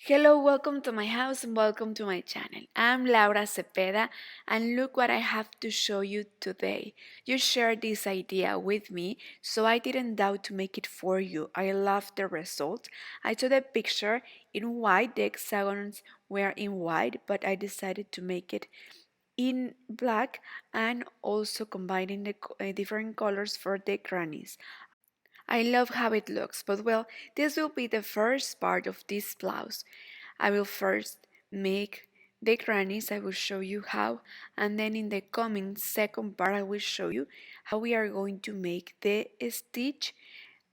Hello, welcome to my house and welcome to my channel. I'm Laura Cepeda and look what I have to show you today. You shared this idea with me, so I didn't doubt to make it for you. I love the result. I saw the picture in white, the hexagons were in white, but I decided to make it in black and also combining the different colors for the grannies. I love how it looks, but well, this will be the first part of this blouse. I will first make the grannies, I will show you how, and then in the coming second part I will show you how we are going to make the stitch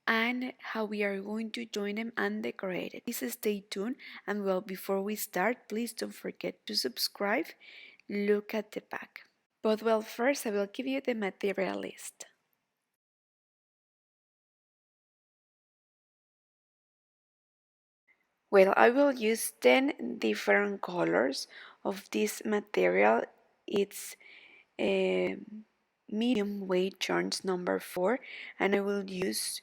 and how we are going to join them and decorate it. Please stay tuned, and well, before we start, please don't forget to subscribe. Look at the back. But well, first I will give you the material list. Well, I will use 10 different colors of this material. It's a medium weight yarns number 4, and I will use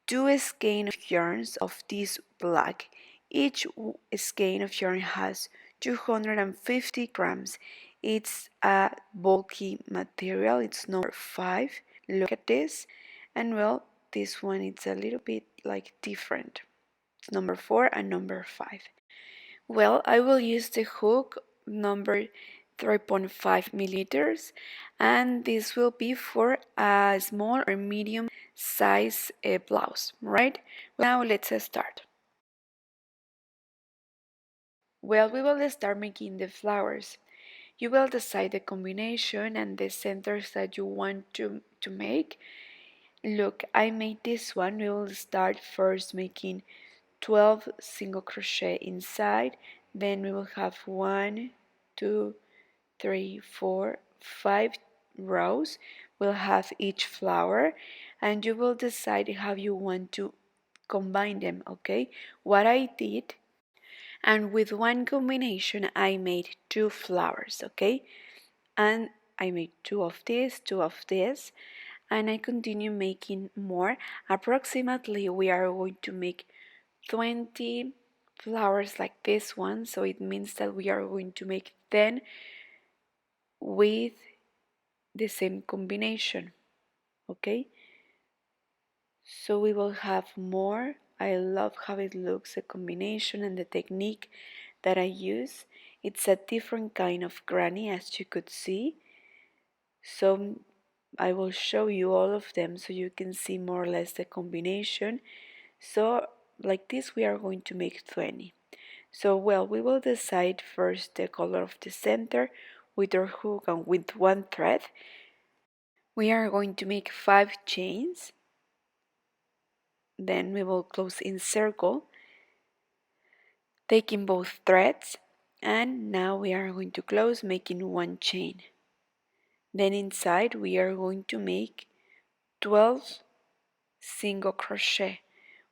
2 skein of yarns of this black. Each skein of yarn has 250 grams. It's a bulky material. It's number 5. Look at this. And well, this one it's a little bit like different. It's number 4 and number 5. Well, I will use the hook number 3.5 millimeters, and this will be for a small or medium size blouse, right? Now let's start. Well, we will start making the flowers. You will decide the combination and the centers that you want to make. Look, I made this one. We will start first making 12 single crochet inside, then we will have 1, 2, 3, 4, 5 rows. We'll have each flower, and you will decide how you want to combine them, okay? What I did, and with one combination I made 2 flowers, okay? And I made 2 of this, and I continue making more. Approximately we are going to make 20 flowers like this one, so it means that we are going to make 10 with the same combination, okay? So we will have more. I love how it looks, the combination and the technique that I use. It's a different kind of granny, as you could see, so I will show you all of them so you can see more or less the combination. So like this we are going to make 20. So well, we will decide first the color of the center with our hook and with one thread. We are going to make 5 chains. Then we will close in circle, taking both threads, and now we are going to close making 1 chain. Then inside we are going to make 12 single crochet.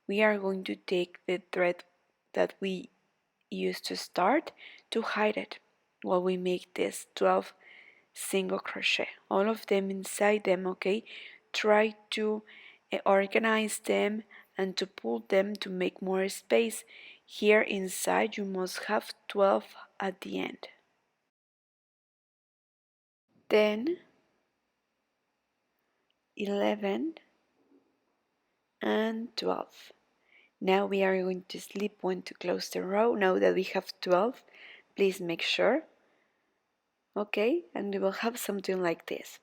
We are going to take the thread that we used to start to hide it while we make this 12 single crochet, all of them inside them, okay? Try to organize them and to pull them to make more space. Here inside you must have 12 at the end. 10, 11, and 12. Now we are going to slip one to close the row. Now that we have 12, please make sure. Okay, and we will have something like this.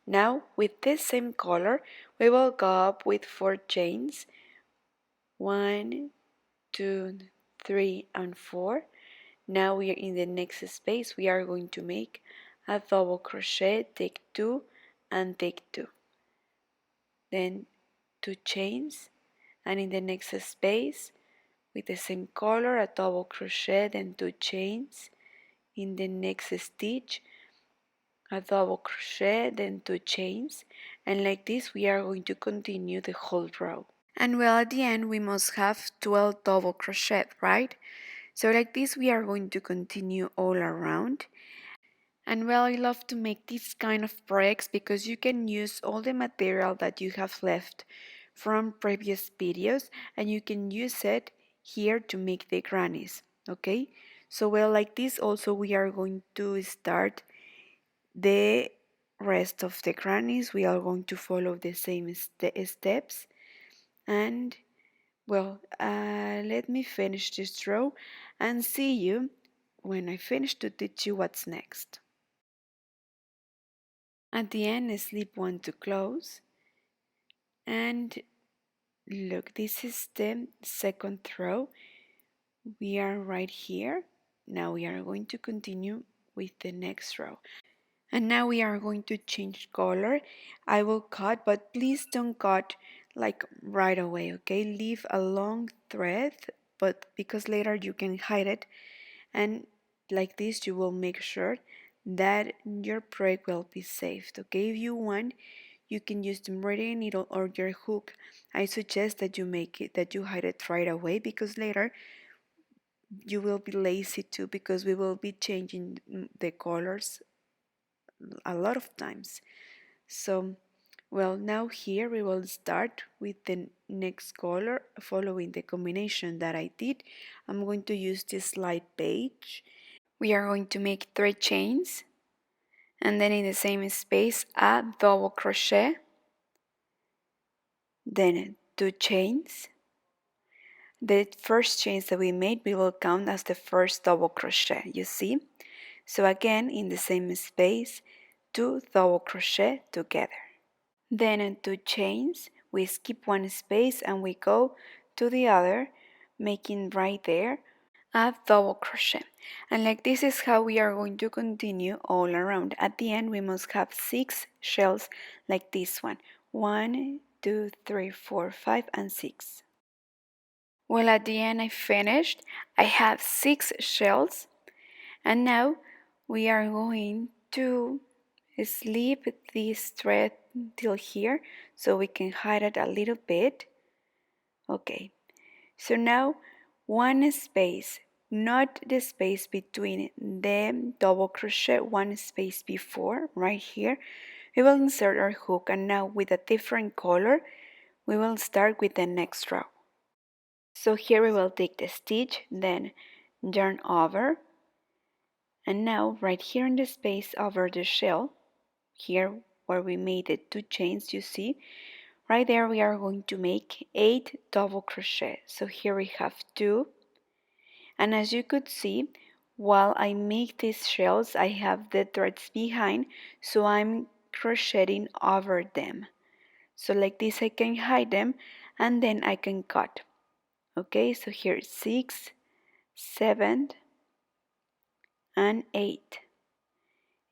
Now with this same color we will go up with 4 chains, 1, 2, 3, and 4. Now we are in the next space. We are going to make a double crochet, take 2 and take 2, then 2 chains, and in the next space with the same color a double crochet, then 2 chains, in the next stitch a double crochet, then 2 chains, and like this we are going to continue the whole row. And well, at the end we must have 12 double crochet, right? So like this we are going to continue all around. And well, I love to make this kind of projects because you can use all the material that you have left from previous videos and you can use it here to make the grannies. Okay, so well, like this also we are going to start the rest of the grannies. We are going to follow the same steps, and well, let me finish this row and see you when I finish to teach you what's next. At the end, slip one to close, and look, this is the second row. We are right here. Now we are going to continue with the next row. And now we are going to change color. I will cut, but please don't cut like right away, okay? Leave a long thread, but because later you can hide it, and like this you will make sure that your project will be saved, okay? If you want, you can use the embroidery needle or your hook. I suggest that you hide it right away, because later you will be lazy too, because we will be changing the colors a lot of times. So, well, now here we will start with the next color following the combination that I did. I'm going to use this slide page. We are going to make 3 chains, and then in the same space a double crochet, then 2 chains. The first chains that we made, we will count as the first double crochet, you see? So again, in the same space, 2 double crochet together. Then in 2 chains, we skip 1 space and we go to the other, making right there a double crochet. And like this is how we are going to continue all around. At the end, we must have 6 shells like this one. 1, 2, 3, 4, 5, and 6. Well, at the end I finished. I have 6 shells, and now we are going to slip this thread till here so we can hide it a little bit. Okay, so now 1 space, not the space between the double crochet, 1 space before, right here, we will insert our hook, and now with a different color we will start with the next row. So here we will take the stitch, then yarn over, and now right here in the space over the shell, here where we made the 2 chains, you see, right there we are going to make 8 double crochet. So here we have 2, and as you could see, while I make these shells I have the threads behind, so I'm crocheting over them. So like this I can hide them, and then I can cut. Okay, so here is 6, 7, and 8.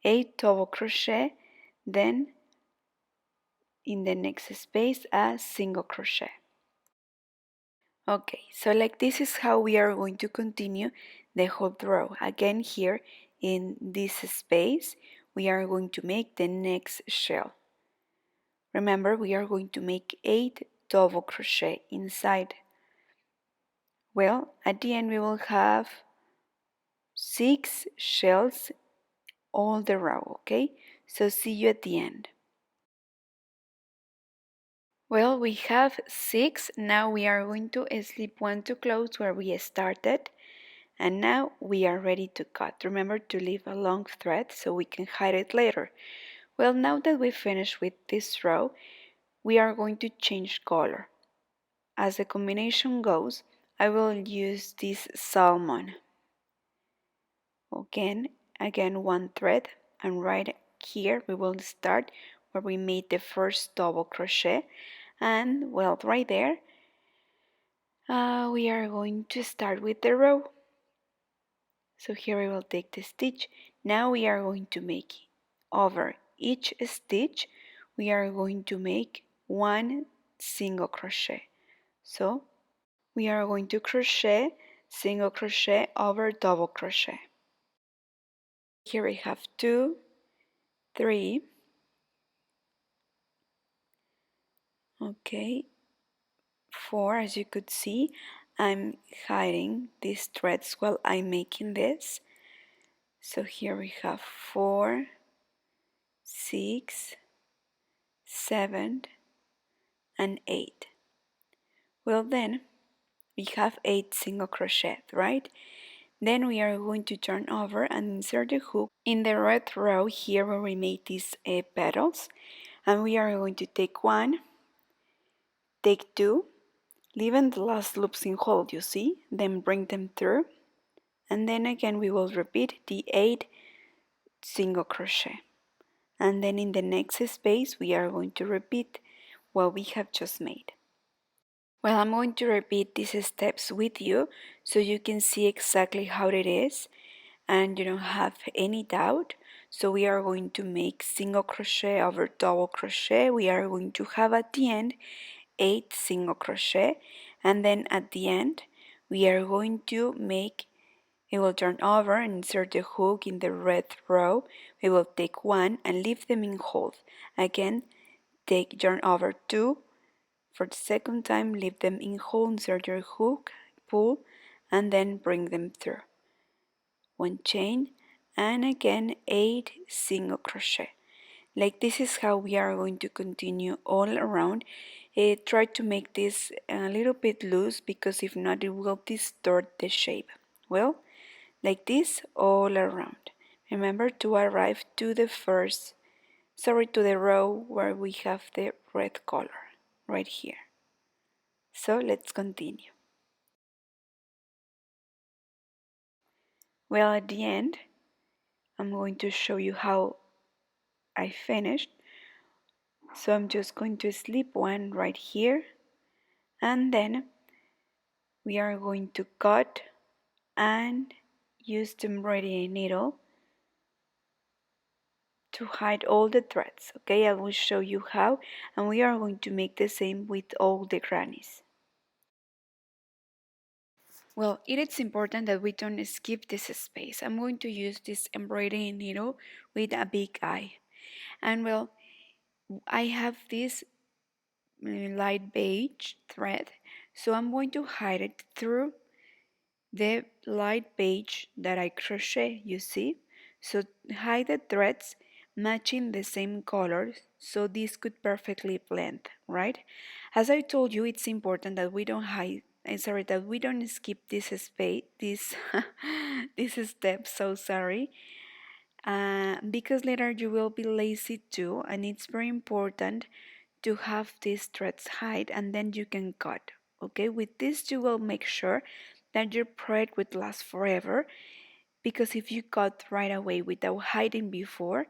8 double crochet, then in the next space a single crochet. Okay, so like this is how we are going to continue the whole row. Again, here in this space we are going to make the next shell. Remember, we are going to make 8 double crochet inside. Well, at the end we will have 6 shells all the row, okay? So see you at the end. Well, we have 6. Now we are going to slip 1 to close where we started. And now we are ready to cut. Remember to leave a long thread so we can hide it later. Well, now that we finished with this row, we are going to change color. As the combination goes, I will use this salmon. Again 1 thread, and right here we will start where we made the first double crochet, and well, right there we are going to start with the row. So here we will take the stitch. Now we are going to make over each stitch we are going to make 1 single crochet. So we are going to crochet single crochet over double crochet. Here we have 2, 3, okay, 4. As you could see, I'm hiding these threads while I'm making this. So here we have 4, 6, 7, and 8. Well, then we have 8 single crochet, right? Then we are going to turn over and insert the hook in the red row here where we made these petals, and we are going to take one, take two, leaving the last loops in hold, you see, then bring them through, and then again we will repeat the 8 single crochet, and then in the next space we are going to repeat what we have just made. Well, I'm going to repeat these steps with you so you can see exactly how it is and you don't have any doubt. So we are going to make single crochet over double crochet. We are going to have at the end 8 single crochet, and then at the end we are going to make, we will turn over and insert the hook in the red row. We will take one and leave them in hold. Again, take turn over 2 for the second time, leave them in hold, insert your hook, pull, and then bring them through. One chain, and again 8 single crochet. Like this is how we are going to continue all around. Try to make this a little bit loose because if not it will distort the shape. Well, like this all around. Remember to arrive to the to the row where we have the red color, right here. So let's continue. Well, at the end, I'm going to show you how I finished. So I'm just going to slip one right here, and then we are going to cut and use the embroidery needle to hide all the threads. Okay, I will show you how, and we are going to make the same with all the grannies. Well, it is important that we don't skip this space. I'm going to use this embroidery needle with a big eye. And well, I have this light beige thread, so I'm going to hide it through the light beige that I crochet, you see. So hide the threads matching the same colors so this could perfectly blend, right? As I told you, it's important that we don't hide, that we don't skip this space, this step, so sorry. Because later you will be lazy too, and it's very important to have these threads hide and then you can cut. Okay, with this you will make sure that your project would last forever, because if you cut right away without hiding before,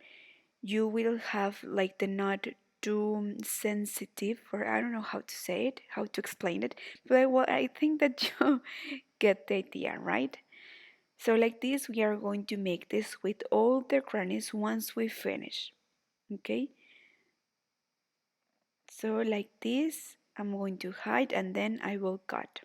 you will have like the knot too sensitive, or I don't know how to say it, how to explain it, but well, I think that you get the idea, right? So like this we are going to make this with all the grannies once we finish. Okay, so like this I'm going to hide and then I will cut.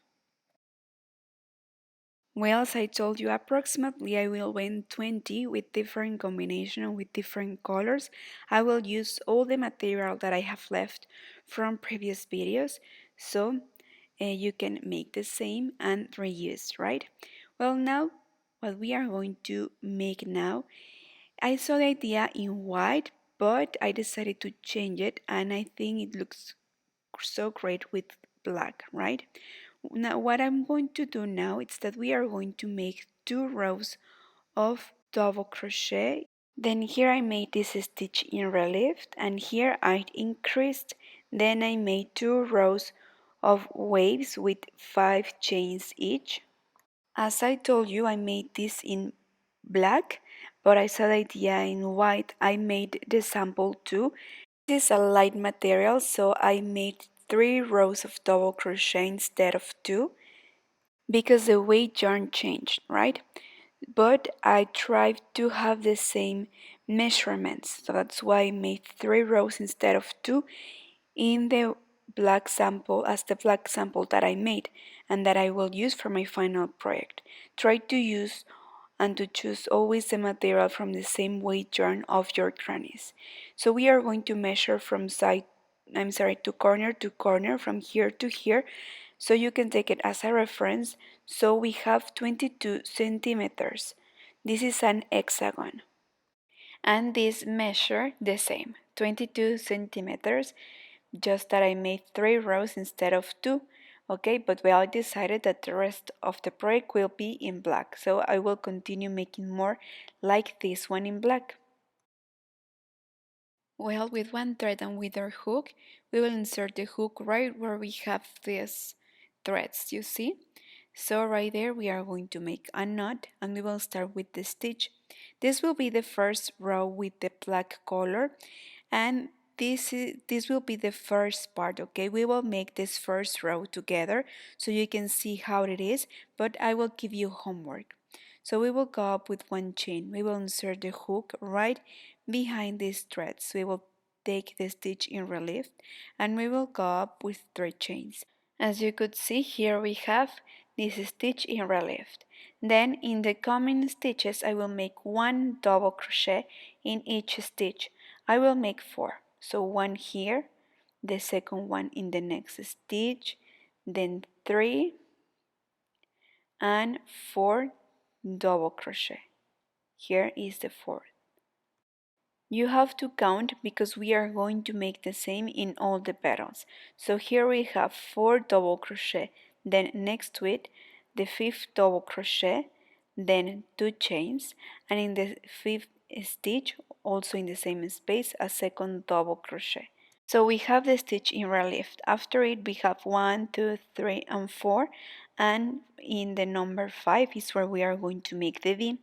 Well, as I told you, approximately I will win 20 with different combination and with different colors. I will use all the material that I have left from previous videos, so you can make the same and reuse, right? Well, now what we are going to make now, I saw the idea in white, but I decided to change it and I think it looks so great with black, right? Now what I'm going to do now is that we are going to make 2 rows of double crochet. Then here I made this stitch in relief and here I increased, then I made 2 rows of waves with 5 chains each. As I told you, I made this in black, but I saw the idea in white. I made the sample too. This is a light material, so I made 3 rows of double crochet instead of 2 because the weight yarn changed, right? But I tried to have the same measurements, so that's why I made 3 rows instead of 2 in the black sample, as the black sample that I made and that I will use for my final project. Try to use and to choose always the material from the same weight yarn of your grannies. So we are going to measure from to corner, from here to here, so you can take it as a reference. So we have 22 centimeters. This is an hexagon. And this measure the same, 22 centimeters, just that I made 3 rows instead of 2. Okay, but well, I decided that the rest of the project will be in black, so I will continue making more like this one in black. Well, with one thread and with our hook, we will insert the hook right where we have these threads, you see? So right there we are going to make a knot and we will start with the stitch. This will be the first row with the black color, and this will be the first part, okay? We will make this first row together so you can see how it is, but I will give you homework. So we will go up with one chain. We will insert the hook right behind these threads. We will take the stitch in relief and we will go up with 3 chains. As you could see, here we have this stitch in relief. Then in the coming stitches I will make 1 double crochet in each stitch. I will make 4. So 1 here, the second one in the next stitch, then 3 and 4 double crochet. Here is the 4th. You have to count because we are going to make the same in all the petals. So here we have 4 double crochet, then next to it the 5th double crochet, then 2 chains, and in the 5th stitch, also in the same space, a second double crochet. So we have the stitch in relief. After it we have 1, 2, 3 and 4, and in the number 5 is where we are going to make the V.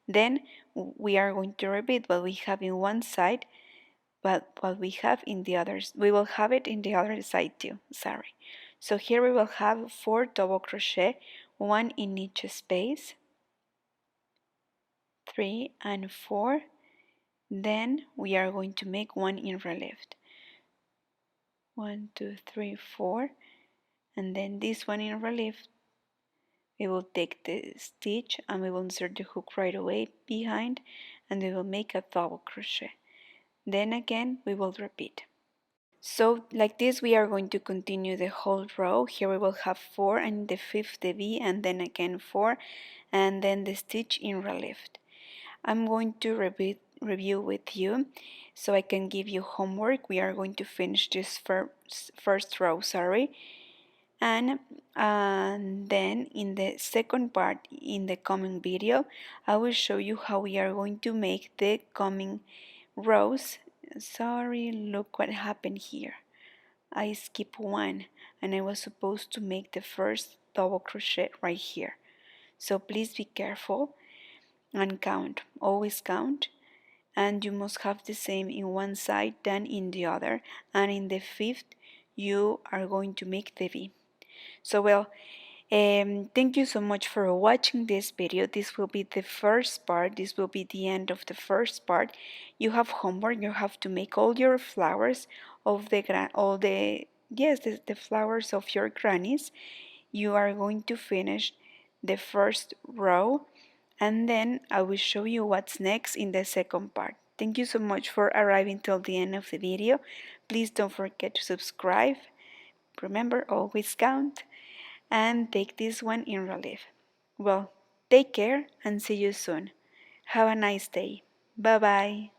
Then we are going to repeat what we have in one side, but what we have in the others. We will have it in the other side too, sorry. So here we will have 4 double crochet, 1 in each space, 3 and 4. Then we are going to make 1 in relief. 1, 2, 3, 4, and then this one in relief. We will take the stitch and we will insert the hook right away behind, and we will make a double crochet. Then again we will repeat. So like this we are going to continue the whole row. Here we will have 4 and the 5th the V, and then again 4 and then the stitch in relief. I'm going to review with you so I can give you homework. We are going to finish this first row, sorry. And then in the second part in the coming video I will show you how we are going to make the coming rows. Sorry, look what happened here. I skipped one and I was supposed to make the first double crochet right here. So please be careful and count, always count, and you must have the same in one side than in the other, and in the 5th you are going to make the V. So well, thank you so much for watching this video. This will be the first part. This will be the end of the first part. You have homework. You have to make all your flowers of the the flowers of your grannies. You are going to finish the first row, and then I will show you what's next in the second part. Thank you so much for arriving till the end of the video. Please don't forget to subscribe. Remember, always count, and take this one in relief. Well, take care and see you soon. Have a nice day. Bye bye.